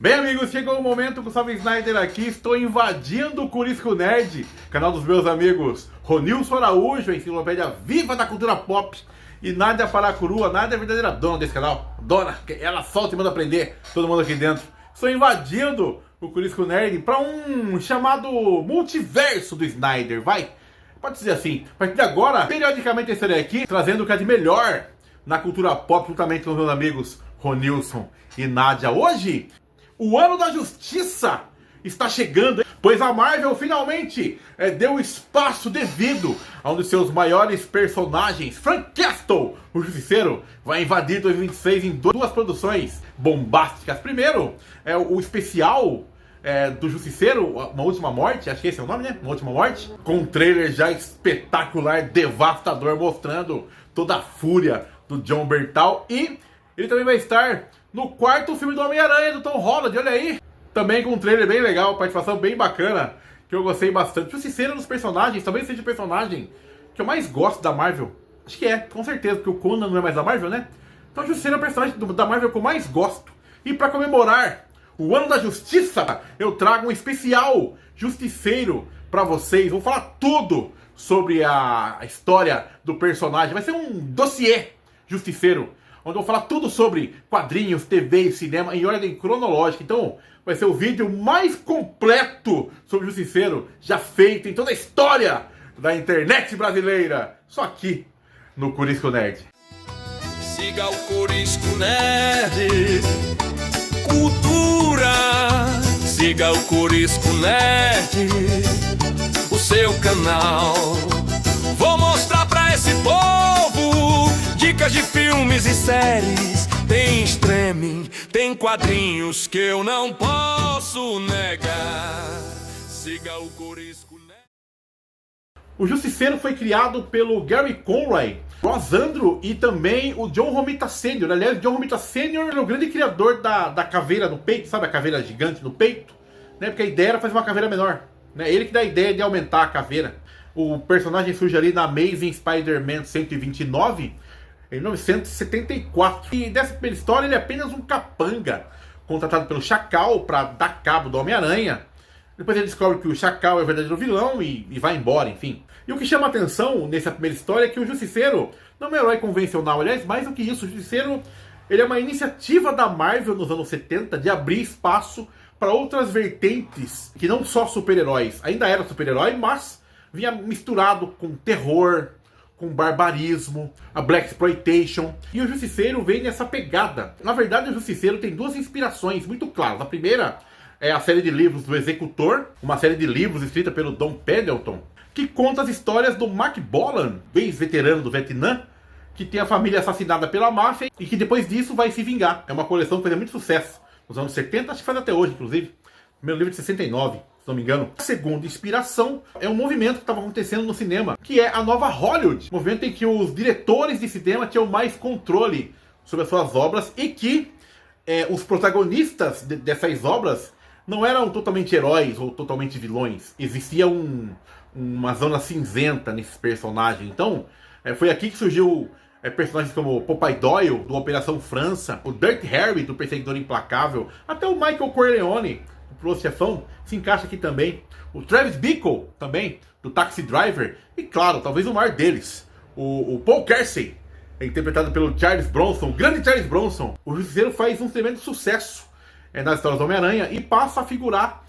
Bem, amigos, chegou o momento, Gustavo Snyder aqui, estou invadindo o Corisco Nerd, canal dos meus amigos Ronilson Araújo, a enciclopédia viva da cultura pop, e Nádia Paracurua. Nádia é a verdadeira dona desse canal, dona, ela solta e manda aprender, todo mundo aqui dentro. Estou invadindo o Corisco Nerd para um chamado multiverso do Snyder, pode dizer assim. A partir de agora, periodicamente eu estarei aqui, trazendo o que é de melhor na cultura pop, juntamente com os meus amigos Ronilson e Nádia. Hoje, o ano da justiça está chegando, pois a Marvel finalmente deu o espaço devido a um dos seus maiores personagens, Frank Castle, o Justiceiro, vai invadir 2026 em duas produções bombásticas. Primeiro, o especial do Justiceiro, Uma Última Morte, acho que esse é o nome, né? Uma Última Morte, com um trailer já espetacular, devastador, mostrando toda a fúria do Jon Bernthal. E ele também vai estar no quarto filme do Homem-Aranha, do Tom Holland, olha aí. Também com um trailer bem legal, participação bem bacana, que eu gostei bastante. Justiceiro dos personagens, talvez seja o personagem que eu mais gosto da Marvel. Acho que com certeza, porque o Conan não é mais da Marvel, né? Então Justiceiro é o personagem da Marvel que eu mais gosto. E para comemorar o Ano da Justiça, eu trago um especial Justiceiro para vocês. Vou falar tudo sobre a história do personagem. Vai ser um dossiê Justiceiro, onde eu vou falar tudo sobre quadrinhos, TV e cinema em ordem cronológica. Então, vai ser o vídeo mais completo sobre o Justiceiro já feito em toda a história da internet brasileira. Só aqui no Corisco Nerd. Siga o Corisco Nerd. Cultura. Siga o Corisco Nerd, o seu canal. Vou mostrar pra esse povo dicas de filmes e séries. Tem streaming, tem quadrinhos que eu não posso negar. Siga o Corisco Nerd. O Justiceiro foi criado pelo Gary Conroy, Ross Andru e também o John Romita Sr. Aliás, o John Romita Sr. é o grande criador da caveira no peito, sabe a caveira gigante no peito? Né? Porque a ideia era fazer uma caveira menor. Né? Ele que dá a ideia de aumentar a caveira. O personagem surge ali na Amazing Spider-Man 129, em 1974. E dessa primeira história ele é apenas um capanga, contratado pelo Chacal para dar cabo do Homem-Aranha. Depois ele descobre que o Chacal é o verdadeiro vilão e vai embora, enfim. E o que chama a atenção nessa primeira história é que o Justiceiro não é um herói convencional. Aliás, mais do que isso, o Justiceiro ele é uma iniciativa da Marvel nos anos 70 de abrir espaço para outras vertentes, que não só super-heróis. Ainda era super-herói, mas vinha misturado com terror, com barbarismo, a Blaxploitation. E o Justiceiro vem nessa pegada. Na verdade, o Justiceiro tem duas inspirações muito claras. A primeira é a série de livros do Executor, uma série de livros escrita pelo Don Pendleton, que conta as histórias do Mac Bolan, ex-veterano do Vietnã, que tem a família assassinada pela máfia e que depois disso vai se vingar. É uma coleção que fez muito sucesso nos anos 70, acho que faz até hoje, inclusive. Primeiro livro de 69, se não me engano. A segunda inspiração é um movimento que estava acontecendo no cinema, que é a nova Hollywood. Um movimento em que os diretores de cinema tinham mais controle sobre as suas obras e que os protagonistas dessas obras não eram totalmente heróis ou totalmente vilões. Existia uma zona cinzenta nesses personagens. Então, foi aqui que surgiu personagens como Popeye Doyle, do Operação França, o Dirty Harry, do Perseguidor Implacável, até o Michael Corleone, do Pro Chefão, se encaixa aqui também. O Travis Bickle, também, do Taxi Driver. E claro, talvez o maior deles, o Paul Kersey, interpretado pelo Charles Bronson, o grande Charles Bronson. O Justiceiro faz um tremendo sucesso nas histórias do Homem-Aranha e passa a figurar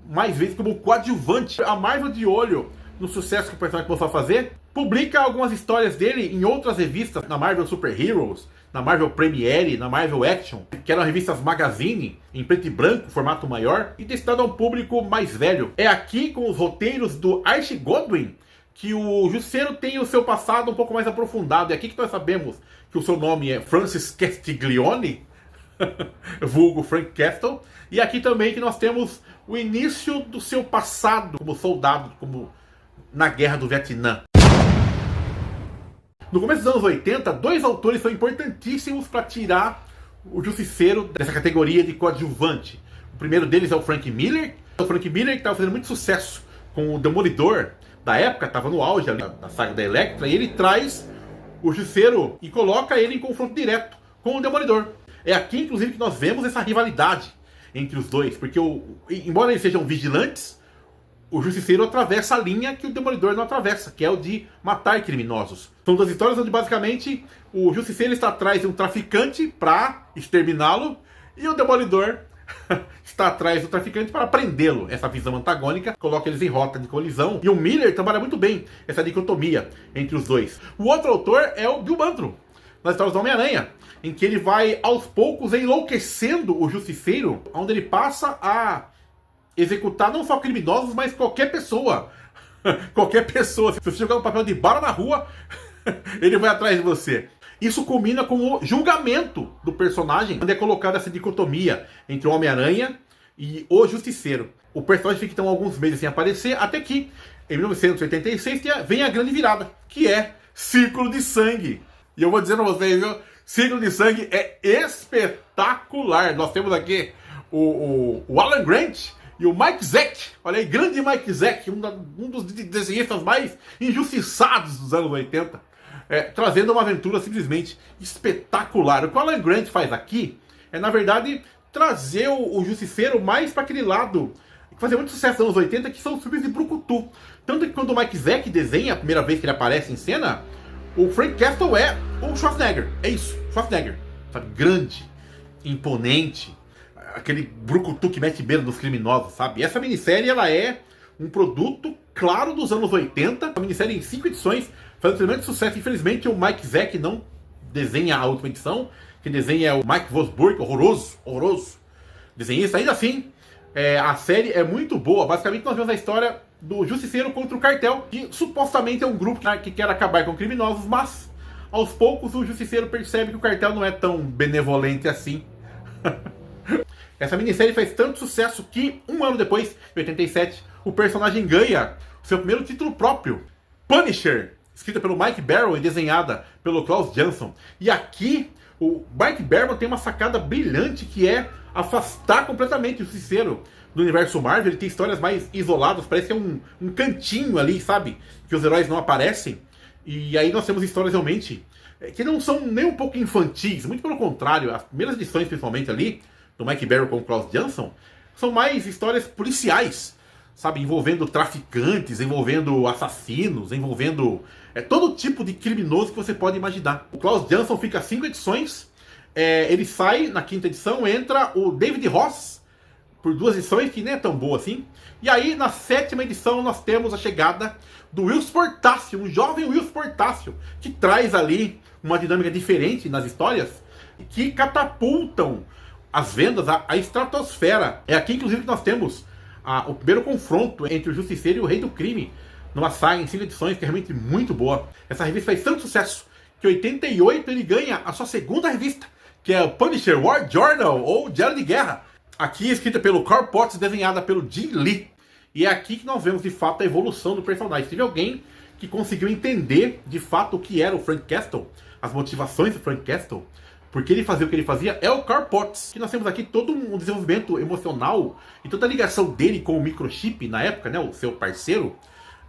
mais vezes como coadjuvante. A Marvel, de olho no sucesso que o personagem começou a fazer, publica algumas histórias dele em outras revistas, na Marvel Super Heroes, na Marvel Premiere, na Marvel Action, que eram revistas magazine, em preto e branco, formato maior, e destinado a um público mais velho. É aqui, com os roteiros do Archie Goodwin, que o Justiceiro tem o seu passado um pouco mais aprofundado. É aqui que nós sabemos que o seu nome é Francis Castiglione, vulgo Frank Castle, e aqui também que nós temos o início do seu passado como soldado, como na Guerra do Vietnã. No começo dos anos 80, dois autores são importantíssimos para tirar o Justiceiro dessa categoria de coadjuvante. O primeiro deles é o Frank Miller. O Frank Miller que estava fazendo muito sucesso com o Demolidor da época, estava no auge ali da saga da Elektra, e ele traz o Justiceiro e coloca ele em confronto direto com o Demolidor. É aqui, inclusive, que nós vemos essa rivalidade entre os dois, porque embora eles sejam vigilantes, o Justiceiro atravessa a linha que o Demolidor não atravessa, que é o de matar criminosos. São duas histórias onde, basicamente, o Justiceiro está atrás de um traficante para exterminá-lo, e o Demolidor está atrás do traficante para prendê-lo. Essa visão antagônica coloca eles em rota de colisão, e o Miller trabalha muito bem essa dicotomia entre os dois. O outro autor é o Bill Mantlo, nas histórias do Homem-Aranha, em que ele vai, aos poucos, enlouquecendo o Justiceiro, onde ele passa a executar não só criminosos, mas qualquer pessoa. Qualquer pessoa. Se você jogar um papel de bala na rua, ele vai atrás de você. Isso culmina com o julgamento do personagem, onde é colocada essa dicotomia entre o Homem-Aranha e o Justiceiro. O personagem fica então alguns meses sem aparecer, até que, em 1986, vem a grande virada, que é Círculo de Sangue. E eu vou dizer pra vocês, viu? Círculo de Sangue é espetacular. Nós temos aqui o Alan Grant e o Mike Zeck. Olha aí, grande Mike Zeck, um dos desenhistas mais injustiçados dos anos 80. Trazendo uma aventura simplesmente espetacular. O que o Alan Grant faz aqui é, na verdade, trazer o Justiceiro mais para aquele lado que fazia muito sucesso nos anos 80, que são os filmes de brucutu. Tanto que quando o Mike Zeck desenha, a primeira vez que ele aparece em cena, o Frank Castle é o Schwarzenegger. É isso, Schwarzenegger. Sabe? Grande, imponente, aquele brucutu que mete medo nos criminosos, sabe? Essa minissérie, ela é um produto claro dos anos 80. Uma minissérie em 5 edições, faz um tremendo sucesso. Infelizmente, o Mike Zeck não desenha a última edição. Quem desenha é o Mike Vosburg, horroroso desenhista. Ainda assim, a série é muito boa. Basicamente, nós vemos a história do Justiceiro contra o Cartel, que supostamente é um grupo que quer acabar com criminosos, mas aos poucos o Justiceiro percebe que o Cartel não é tão benevolente assim. Essa minissérie faz tanto sucesso que, um ano depois, em 87, o personagem ganha seu primeiro título próprio, Punisher, escrita pelo Mike Baron e desenhada pelo Klaus Jansson. E aqui, o Mike Baron tem uma sacada brilhante, que é afastar completamente o Justiceiro do universo Marvel. Ele tem histórias mais isoladas, parece que é um cantinho ali, sabe? Que os heróis não aparecem. E aí nós temos histórias realmente que não são nem um pouco infantis, muito pelo contrário. As primeiras edições, principalmente ali, do Mike Baron com o Klaus Jansson, são mais histórias policiais, sabe? Envolvendo traficantes, envolvendo assassinos, envolvendo todo tipo de criminoso que você pode imaginar. O Klaus Jansson fica 5 edições, ele sai na 5ª edição, entra o David Ross por 2 edições, que nem é tão boa assim. E aí, na 7ª edição, nós temos a chegada do Whilce Portacio, um jovem Whilce Portacio, que traz ali uma dinâmica diferente nas histórias, que catapultam as vendas à estratosfera. É aqui, inclusive, que nós temos o primeiro confronto entre o Justiceiro e o Rei do Crime, numa saga em 5 edições, que é realmente muito boa. Essa revista faz tanto sucesso que em 88 ele ganha a sua 2ª revista, que é o Punisher War Journal, ou Diário de Guerra. Aqui escrita pelo Carl Potts, desenhada pelo Jim Lee. E é aqui que nós vemos de fato a evolução do personagem. Teve alguém que conseguiu entender de fato o que era o Frank Castle, as motivações do Frank Castle, porque ele fazia o que ele fazia, é o Carl Potts. Que nós temos aqui todo um desenvolvimento emocional e toda a ligação dele com o microchip na época, né, o seu parceiro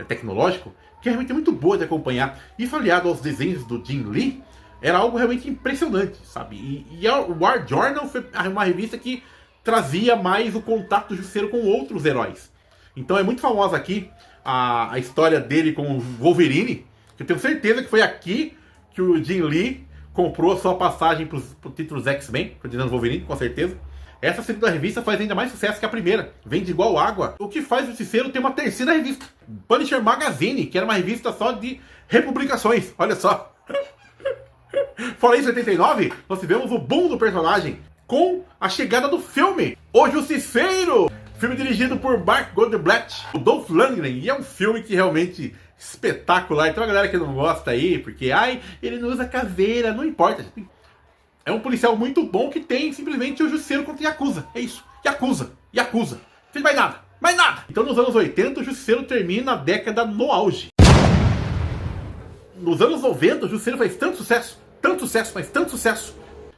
tecnológico, que é realmente muito boa de acompanhar. Isso aliado aos desenhos do Jim Lee, era algo realmente impressionante, sabe? E o War Journal foi uma revista que trazia mais o contato do Justiceiro com outros heróis. Então é muito famosa aqui a história dele com o Wolverine, que eu tenho certeza que foi aqui que o Jim Lee comprou a sua passagem para os títulos X-Men, coordenando Wolverine, com certeza. Essa 2ª revista faz ainda mais sucesso que a primeira, vende igual água. O que faz o Justiceiro ter uma 3ª revista, Punisher Magazine, que era uma revista só de republicações, olha só. Fora isso, em 89, nós tivemos o boom do personagem, com a chegada do filme O Justiceiro, filme dirigido por Mark Goldblatt, o Dolph Lundgren, e é um filme que realmente espetacular. Então a galera que não gosta aí, porque ele não usa caveira, não importa. É um policial muito bom que tem simplesmente o Justiceiro contra Yakuza. É isso, Yakuza. Fez mais nada. Então nos anos 80 o Justiceiro termina a década no auge. Nos anos 90 o Justiceiro faz tanto sucesso,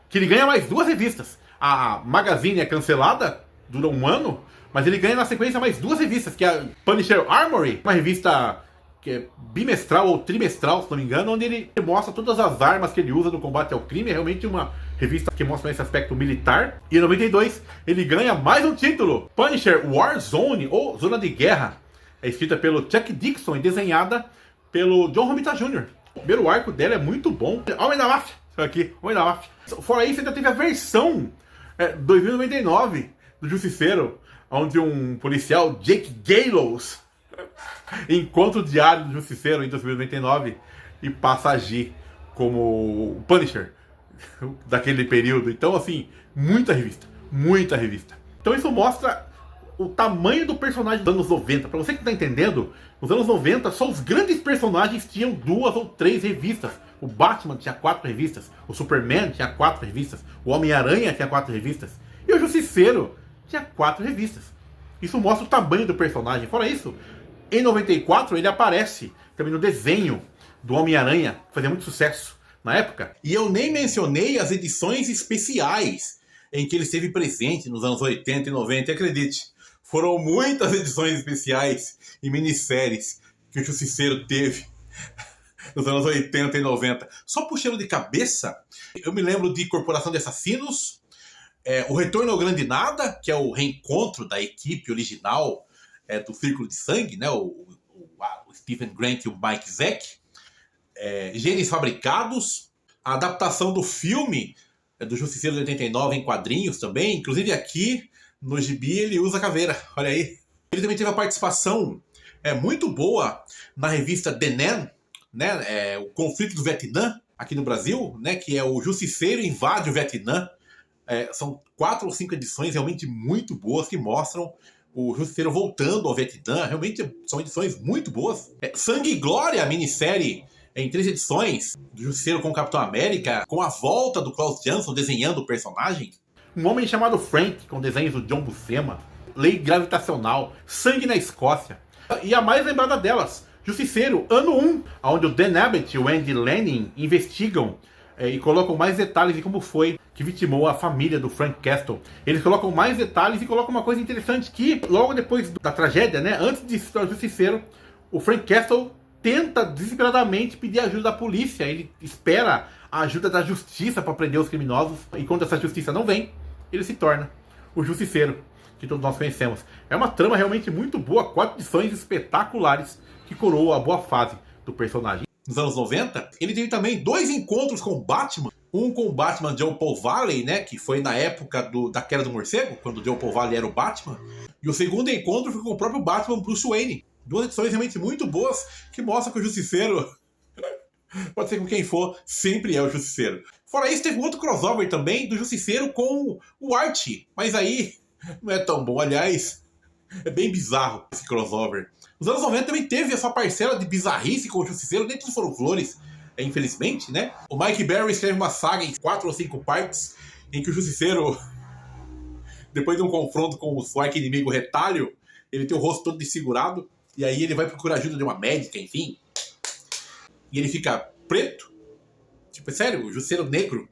que ele ganha mais 2 revistas. A Magazine é cancelada, dura 1 ano, mas ele ganha na sequência mais 2 revistas, que é a Punisher Armory, uma revista que é bimestral ou trimestral, se não me engano, onde ele mostra todas as armas que ele usa no combate ao crime. É realmente uma revista que mostra esse aspecto militar. E em 92 ele ganha mais um título, Punisher Warzone, ou Zona de Guerra. É escrita pelo Chuck Dixon e desenhada pelo John Romita Jr. O primeiro arco dela é muito bom. Homem da Máfia, aqui, Homem da Máfia. Fora isso, ainda teve a versão 2099 do Justiceiro, onde um policial, Jake Gallows, encontra o diário do Justiceiro em 2099 e passa a agir como o Punisher daquele período. Então, assim, muita revista, muita revista. Então isso mostra o tamanho do personagem dos anos 90. Pra você que tá entendendo, nos anos 90 só os grandes personagens tinham 2 ou 3 revistas. O Batman tinha 4 revistas, o Superman tinha 4 revistas, o Homem-Aranha tinha 4 revistas e o Justiceiro tinha 4 revistas. Isso mostra o tamanho do personagem. Fora isso, em 94 ele aparece também no desenho do Homem-Aranha, que fazia muito sucesso na época. E eu nem mencionei as edições especiais em que ele esteve presente nos anos 80 e 90, e acredite, foram muitas edições especiais e minisséries que o Justiceiro teve nos anos 80 e 90. Só puxando de cabeça, eu me lembro de Corporação de Assassinos, o Retorno ao Grande Nada, que é o reencontro da equipe original do Círculo de Sangue, né? o Stephen Grant e o Mike Zeck. Genes Fabricados, a adaptação do filme do Justiceiro de 89 em quadrinhos também, inclusive aqui no gibi ele usa caveira, olha aí. Ele também teve a participação muito boa na revista The Nan, né, o conflito do Vietnã, aqui no Brasil, né, que é o Justiceiro invade o Vietnã. São 4 ou 5 edições realmente muito boas que mostram o Justiceiro voltando ao Vietnã. Realmente são edições muito boas. Sangue e Glória, a minissérie em 3 edições do Justiceiro com o Capitão América, com a volta do Klaus Janson desenhando o personagem. Um Homem Chamado Frank, com desenhos do John Buscema. Lei Gravitacional, Sangue na Escócia. E a mais lembrada delas, Justiceiro, ano 1, onde o Dan Abnett e o Andy Lanning investigam e colocam mais detalhes de como foi que vitimou a família do Frank Castle. Eles colocam mais detalhes e colocam uma coisa interessante, que logo depois da tragédia, né, antes de se tornar Justiceiro, o Frank Castle tenta desesperadamente pedir ajuda da polícia. Ele espera a ajuda da justiça para prender os criminosos, e quando essa justiça não vem, ele se torna o Justiceiro que todos nós conhecemos. É uma trama realmente muito boa, 4 edições espetaculares que coroou a boa fase do personagem. Nos anos 90, ele teve também 2 encontros com o Batman. Um com o Batman Joe Paul Valley, né, que foi na época da Queda do Morcego, quando o Joe Paul Valley era o Batman. E o segundo encontro foi com o próprio Batman Bruce Wayne. 2 edições realmente muito boas, que mostram que o Justiceiro, pode ser com quem for, sempre é o Justiceiro. Fora isso, teve um outro crossover também do Justiceiro com o Archie, mas aí não é tão bom. Aliás, é bem bizarro esse crossover. Nos anos 90 também teve a sua parcela de bizarrice com o Justiceiro, nem tudo foram flores, infelizmente, né? O Mike Barry escreve uma saga em 4 ou 5 partes, em que o Justiceiro, depois de um confronto com o seu arqui-inimigo Retalho, ele tem o rosto todo desfigurado, e aí ele vai procurar ajuda de uma médica, enfim. E ele fica preto. Tipo, é sério, o Justiceiro negro.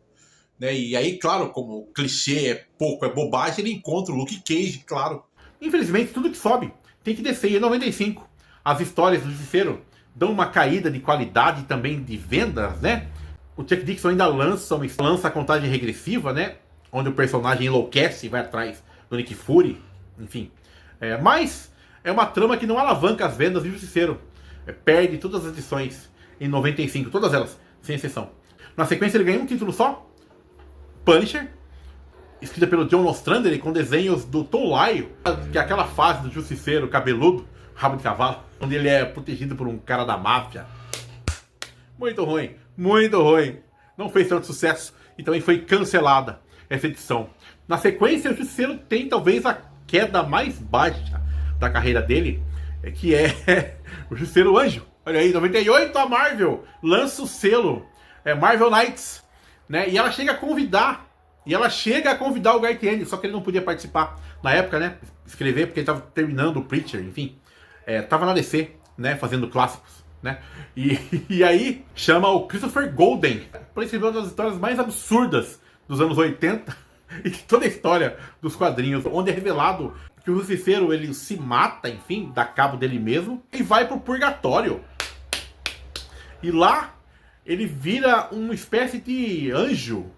Né? E aí, claro, como o clichê é pouco, é bobagem, ele encontra o Luke Cage, claro. Infelizmente, tudo que sobe tem que descer. E em 95, as histórias do Justiceiro dão uma caída de qualidade e também de vendas, né? O Chuck Dixon ainda lança a contagem regressiva, né? Onde o personagem enlouquece e vai atrás do Nick Fury. Enfim. Mas é uma trama que não alavanca as vendas do Justiceiro. Perde todas as edições em 95, todas elas, sem exceção. Na sequência ele ganha um título só, Punisher, escrita pelo John Ostrander, com desenhos do Tom Lyle, que é aquela fase do Justiceiro cabeludo, rabo de cavalo, onde ele é protegido por um cara da máfia. Muito ruim, muito ruim. Não fez tanto sucesso e também foi cancelada essa edição. Na sequência, o Justiceiro tem talvez a queda mais baixa da carreira dele, que é o Justiceiro Anjo. Olha aí, em 98 a Marvel lança o selo Marvel Knights, né? E ela chega a convidar o Garth Ennis, só que ele não podia participar na época, né? Escrever, porque ele estava terminando o Preacher, enfim. Tava na DC, né? Fazendo clássicos, né? E aí chama o Christopher Golden para escrever uma das histórias mais absurdas dos anos 80 e de toda a história dos quadrinhos, onde é revelado que o Justiceiro, ele se mata, enfim, dá cabo dele mesmo e vai pro purgatório. E lá ele vira uma espécie de anjo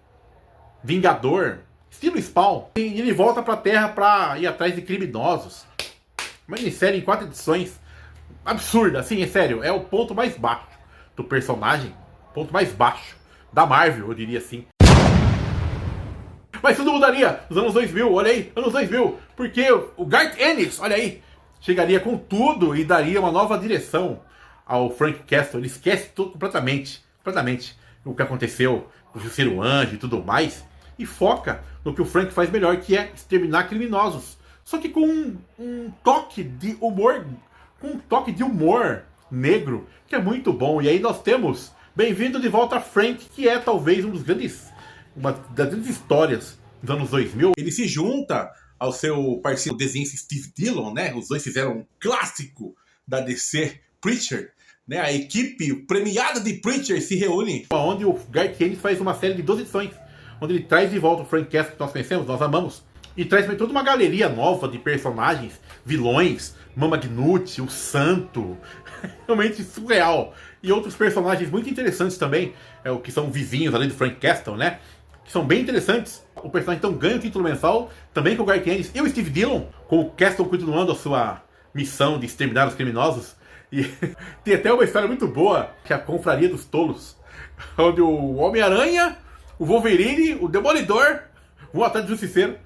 vingador, estilo Spawn. E ele volta pra Terra pra ir atrás de criminosos. Uma minissérie em 4 edições. Absurda, assim, é sério. É o ponto mais baixo do personagem. Ponto mais baixo da Marvel, eu diria assim. Mas tudo mudaria nos anos 2000, olha aí, anos 2000. Porque o Garth Ennis, olha aí, chegaria com tudo e daria uma nova direção ao Frank Castle. Ele esquece tudo completamente o que aconteceu com o Justiceiro Anjo e tudo mais, e foca no que o Frank faz melhor, que é exterminar criminosos. Só que com um toque de humor, negro, que é muito bom. E aí nós temos Bem-vindo de Volta Frank, que é talvez uma das grandes histórias dos anos 2000. Ele se junta ao seu parceiro desenhista Steve Dillon, né? Os dois fizeram um clássico da DC, Preacher, né? A equipe premiada de Preacher se reúne, onde o Garth Ennis faz uma série de 12 edições, onde ele traz de volta o Frank Castle que nós conhecemos, nós amamos, e traz também toda uma galeria nova de personagens, vilões, Mama Gnut, o Santo, realmente surreal. E outros personagens muito interessantes também, o que são vizinhos além do Frank Castle, né? Que são bem interessantes. O personagem então ganha o título mensal, também com o Garth Ennis e o Steve Dillon, com o Castle continuando a sua missão de exterminar os criminosos. E tem até uma história muito boa, que é a Confraria dos Tolos, onde o Homem-Aranha, o Wolverine, o Demolidor vão atrás do Justiceiro.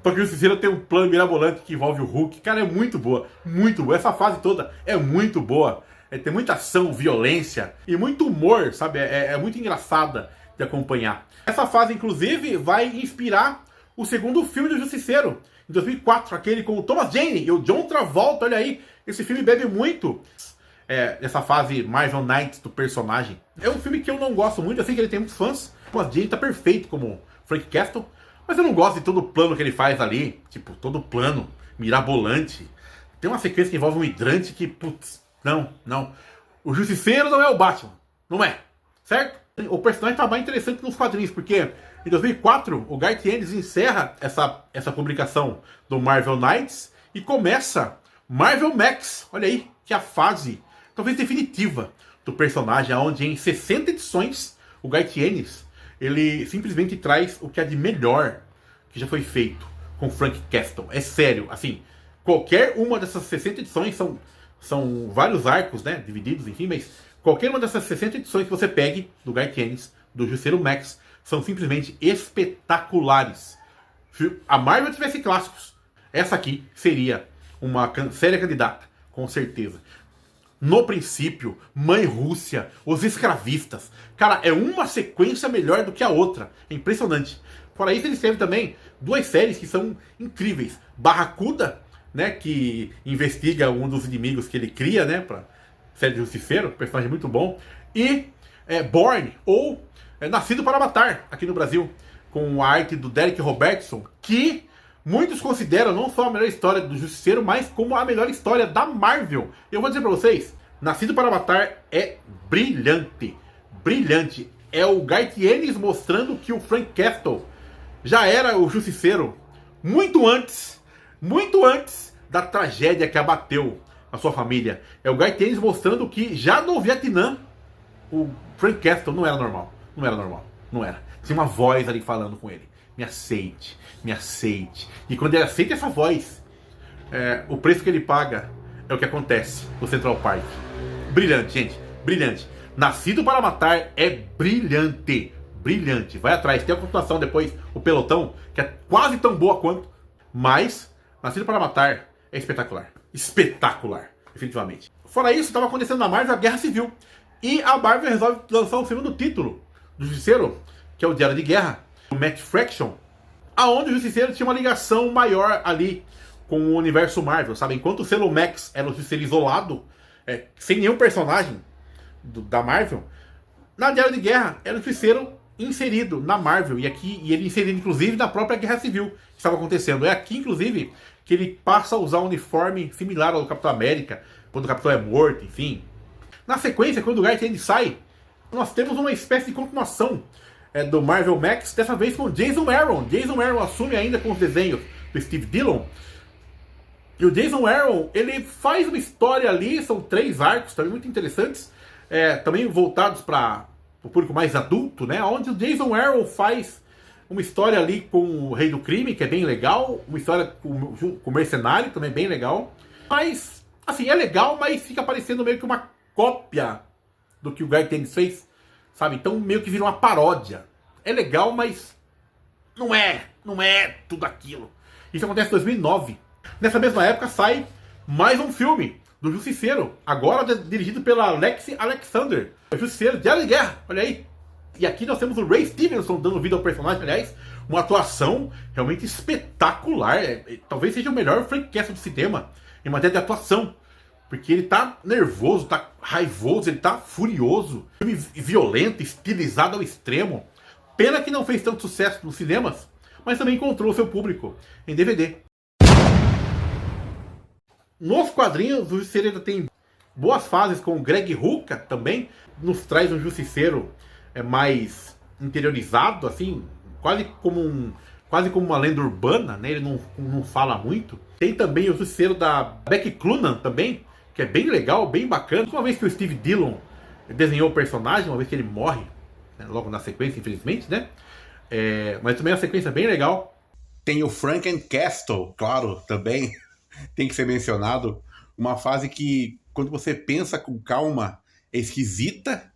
Só que o Justiceiro tem um plano mirabolante que envolve o Hulk. Cara, é muito boa, muito boa. Essa fase toda é muito boa. Tem muita ação, violência e muito humor, sabe? É muito engraçada de acompanhar. Essa fase, inclusive, vai inspirar o segundo filme do Justiceiro, em 2004, aquele com o Thomas Jane e o John Travolta. Olha aí, esse filme bebe muito essa fase Marvel Knights do personagem. É um filme que eu não gosto muito, eu sei que ele tem muitos fãs. O Thomas Jane tá perfeito como Frank Castle, mas eu não gosto de todo o plano que ele faz ali. Tipo, todo o plano mirabolante. Tem uma sequência que envolve um hidrante que, putz, não. O Justiceiro não é o Batman, não é, certo? O personagem tá mais interessante nos quadrinhos, porque em 2004 o Garth Ennis encerra essa publicação do Marvel Knights e começa Marvel Max. Olha aí, que é a fase talvez definitiva do personagem, onde em 60 edições o Garth Ennis ele simplesmente traz o que há de melhor que já foi feito com Frank Castle. É sério, assim, qualquer uma dessas 60 edições são vários arcos, né, divididos, enfim, mas qualquer uma dessas 60 edições que você pegue do Garth Ennis, do Justiceiro Max, são simplesmente espetaculares. Se a Marvel tivesse clássicos, essa aqui seria uma séria candidata, com certeza. No Princípio, Mãe Rússia, Os Escravistas. Cara, é uma sequência melhor do que a outra. É impressionante. Fora isso, ele escreve também 2 séries que são incríveis. Barracuda, né, que investiga um dos inimigos que ele cria, né, pra série de Justiceiro, personagem muito bom. E Born, ou Nascido para Matar, aqui no Brasil, com a arte do Derek Robertson, que muitos consideram não só a melhor história do Justiceiro, mas como a melhor história da Marvel. Eu vou dizer pra vocês, Nascido para Matar é brilhante. Brilhante. É o Garth Ennis mostrando que o Frank Castle já era o Justiceiro muito antes da tragédia que abateu a sua família. É o Garth Ennis mostrando que já no Vietnã o Frank Castle não era normal. Não era. Tinha uma voz ali falando com ele. Me aceite. E quando ele aceita essa voz, o preço que ele paga é o que acontece no Central Park. Brilhante, gente. Brilhante. Nascido para Matar é brilhante. Brilhante. Vai atrás. Tem a continuação depois, o Pelotão, que é quase tão boa quanto. Mas Nascido para Matar é espetacular. Espetacular. Definitivamente. Fora isso, estava acontecendo na Marvel a Guerra Civil. E a Marvel resolve lançar o segundo título do Justiceiro, que é o Diário de Guerra, o Matt Fraction, aonde o Justiceiro tinha uma ligação maior ali com o universo Marvel, sabe? Enquanto o selo Max era um Justiceiro isolado, sem nenhum personagem da Marvel, na Diário de Guerra era o Justiceiro inserido na Marvel, e ele inserido inclusive na própria Guerra Civil que estava acontecendo. É aqui, inclusive, que ele passa a usar um uniforme similar ao do Capitão América, quando o Capitão é morto, enfim. Na sequência, quando o Garth Ennis sai, nós temos uma espécie de continuação do Marvel Max, dessa vez com Jason Aaron. Jason Aaron assume ainda com os desenhos do Steve Dillon. E o Jason Aaron, ele faz uma história ali, são 3 arcos também muito interessantes, também voltados para o público mais adulto, né? Onde o Jason Aaron faz uma história ali com o Rei do Crime, que é bem legal, uma história com o Mercenário, também bem legal. Mas, assim, é legal, mas fica parecendo meio que uma cópia do que o Garth Ennis fez, sabe? Então meio que vira uma paródia. É legal, mas não é tudo aquilo. Isso acontece em 2009. Nessa mesma época sai mais um filme do Justiceiro, agora dirigido pela Lexi Alexander. O Justiceiro de Diário de Guerra, olha aí. E aqui nós temos o Ray Stevenson dando vida ao personagem, aliás, uma atuação realmente espetacular. Talvez seja o melhor Frank Castle do cinema em matéria de atuação. Porque ele tá nervoso, tá raivoso, ele tá furioso. Filme violento, estilizado ao extremo. Pena que não fez tanto sucesso nos cinemas, mas também encontrou seu público em DVD. Nos quadrinhos, o Justiceiro ainda tem boas fases com o Greg Rucka também. Nos traz um Justiceiro mais interiorizado, assim, quase como uma lenda urbana, né? Ele não fala muito. Tem também o Justiceiro da Becky Cloonan também, que é bem legal, bem bacana. Uma vez que o Steve Dillon desenhou o personagem, uma vez que ele morre, né, logo na sequência, infelizmente, né? Mas também é uma sequência bem legal. Tem o Frankencastle, claro, também tem que ser mencionado. Uma fase que, quando você pensa com calma, é esquisita,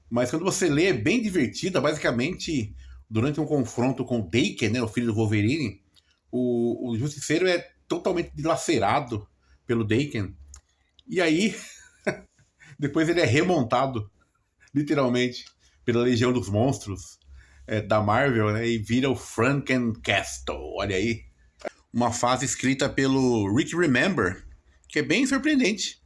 mas quando você lê é bem divertida. Basicamente, durante um confronto com o Daken, né, o filho do Wolverine, o Justiceiro é totalmente dilacerado pelo Daken. E aí, depois ele é remontado, literalmente, pela Legião dos Monstros da Marvel, né, e vira o Frankencastle. Olha aí. Uma fase escrita pelo Rick Remember, que é bem surpreendente.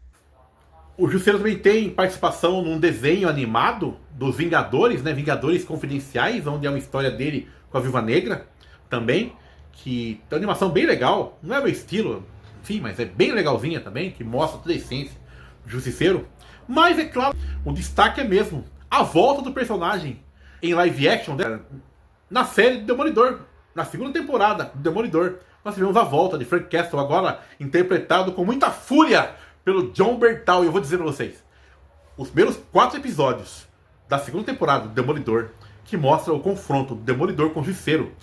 O Justiceiro também tem participação num desenho animado dos Vingadores, né? Vingadores Confidenciais, onde é uma história dele com a Viúva Negra também, que tem uma animação bem legal, não é meu estilo, enfim, mas é bem legalzinha também, que mostra toda a essência do Justiceiro. Mas é claro, o destaque é mesmo a volta do personagem em live action, né? Na série do Demolidor, na segunda temporada do Demolidor. Nós tivemos a volta de Frank Castle, agora interpretado com muita fúria pelo Jon Bernthal. E eu vou dizer pra vocês, os primeiros 4 episódios da segunda temporada do Demolidor, que mostra o confronto do Demolidor com o Justiceiro,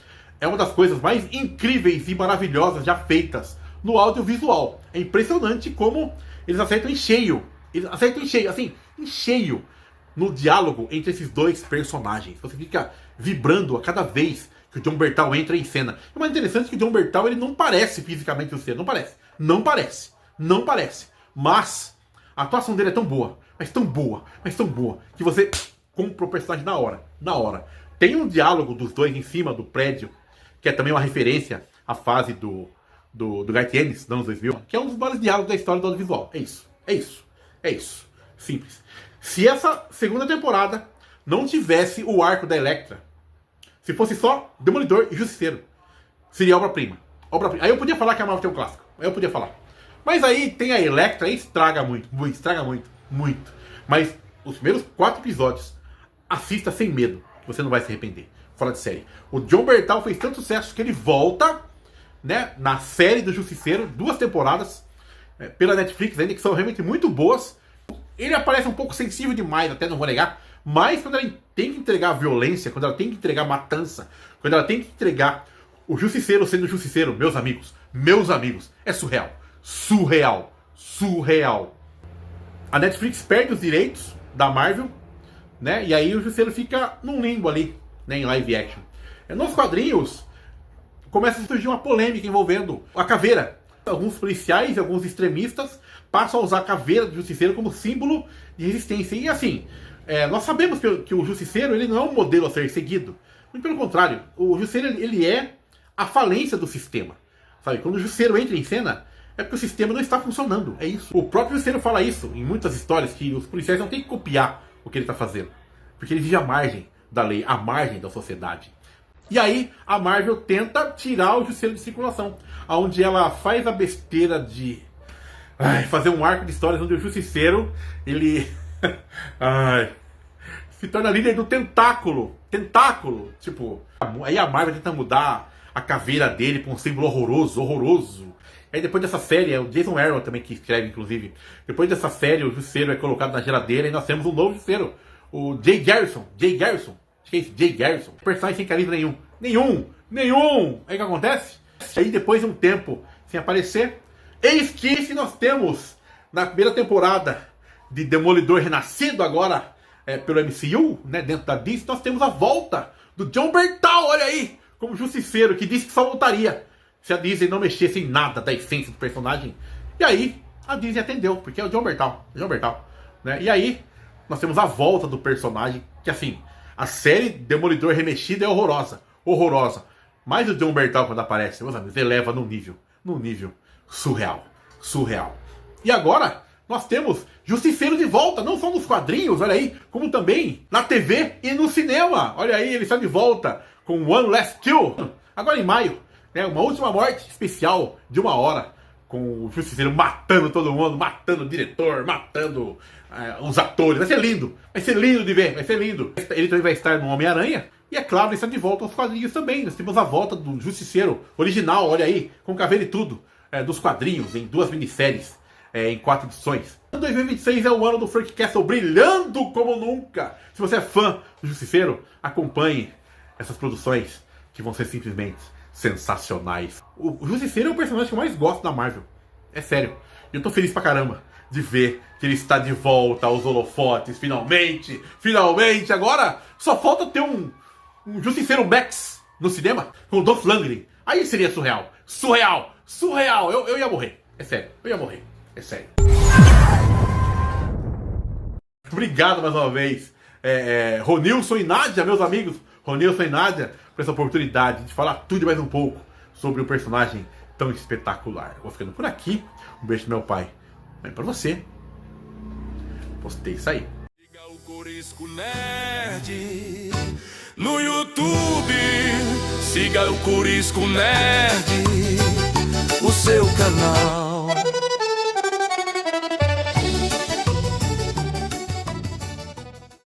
é uma das coisas mais incríveis e maravilhosas já feitas no audiovisual. É impressionante como eles acertam em cheio. Eles acertam em cheio, assim, em cheio no diálogo entre esses dois personagens. Você fica vibrando a cada vez que o Jon Bernthal entra em cena. É mais interessante que o Jon Bernthal, ele não parece fisicamente o Justiceiro. Não parece. Mas a atuação dele é tão boa, que você compra o personagem na hora. Tem um diálogo dos dois em cima do prédio, que é também uma referência à fase do Garth Ennis, dos anos 2000, que é um dos maiores diálogos da história do audiovisual. É isso. Simples. Se essa segunda temporada não tivesse o arco da Elektra, se fosse só Demolidor e Justiceiro, seria obra-prima. Aí eu podia falar que a Marvel tem um clássico. Aí eu podia falar. Mas aí tem a Elektra e estraga muito. Mas os primeiros 4 episódios, assista sem medo, que você não vai se arrepender. Fora de série. O Jon Bernthal fez tanto sucesso que ele volta, né, na série do Justiceiro, 2 temporadas, pela Netflix ainda, que são realmente muito boas. Ele aparece um pouco sensível demais, até não vou negar. Mas quando ela tem que entregar violência, quando ela tem que entregar matança, quando ela tem que entregar o Justiceiro sendo Justiceiro, meus amigos, é surreal. A Netflix perde os direitos da Marvel, né? E aí o Justiceiro fica num limbo ali, né, em live action. Nos quadrinhos começa a surgir uma polêmica envolvendo a caveira. Alguns policiais e alguns extremistas passam a usar a caveira do Justiceiro como símbolo de resistência. E assim, nós sabemos que o Justiceiro, ele não é um modelo a ser seguido. Muito pelo contrário, o Justiceiro, ele é a falência do sistema. Sabe? Quando o Justiceiro entra em cena, é porque o sistema não está funcionando. É isso. O próprio Justiceiro fala isso em muitas histórias, que os policiais não têm que copiar o que ele está fazendo. Porque ele vive à margem da lei, à margem da sociedade. E aí a Marvel tenta tirar o Justiceiro de circulação, onde ela faz a besteira de fazer um arco de histórias onde o Justiceiro, ele se torna líder do tentáculo. Tipo, aí a Marvel tenta mudar a caveira dele para um símbolo horroroso. Aí depois dessa série, é o Jason Aaron também que escreve, inclusive. Depois dessa série, o Justiceiro é colocado na geladeira e nós temos um novo Justiceiro. o Jay Garrison, acho que é isso, Jay Garrison, personagem sem carisma nenhum. Aí o que acontece? Aí depois de um tempo sem aparecer, eis que nós temos na primeira temporada de Demolidor Renascido agora pelo MCU, né, dentro da Disney, nós temos a volta do Jon Bernthal, olha aí, como Justiceiro, que disse que só voltaria se a Disney não mexesse em nada da essência do personagem. E aí a Disney atendeu, porque é o Jon Bernthal, né? E aí nós temos a volta do personagem, que assim, a série Demolidor Remexido é horrorosa. Mas o Jon Bernthal, quando aparece, meus amigos, eleva num nível surreal. E agora nós temos Justiceiro de volta, não só nos quadrinhos, olha aí, como também na TV e no cinema. Olha aí, ele está de volta com One Last Kill, agora em maio, né, uma última morte especial de 1 hora, com o Justiceiro matando todo mundo, matando o diretor, matando os atores. Vai ser lindo de ver, vai ser lindo. Ele também vai estar no Homem-Aranha. E é claro, ele está de volta aos quadrinhos também. Nós temos a volta do Justiceiro original, olha aí, com caveira e tudo, dos quadrinhos, em 2 minisséries, em 4 edições. 2026 é o ano do Frank Castle brilhando como nunca. Se você é fã do Justiceiro, acompanhe essas produções que vão ser simplesmente sensacionais. O Justiceiro é o personagem que eu mais gosto da Marvel. É sério. E eu tô feliz pra caramba de ver que ele está de volta aos holofotes, finalmente. Agora só falta ter um Justiceiro Max no cinema com o Dolph Lundgren. Aí seria surreal. Eu ia morrer. É sério, é sério. Obrigado mais uma vez, Ronilson e Nádia, meus amigos. Ronilson e Nádia, por essa oportunidade de falar tudo e mais um pouco sobre um personagem tão espetacular. Eu vou ficando por aqui. Um beijo do meu pai. Bem pra você. Postei isso aí. Siga o Corisco Nerd no YouTube. Siga o Corisco Nerd, o seu canal.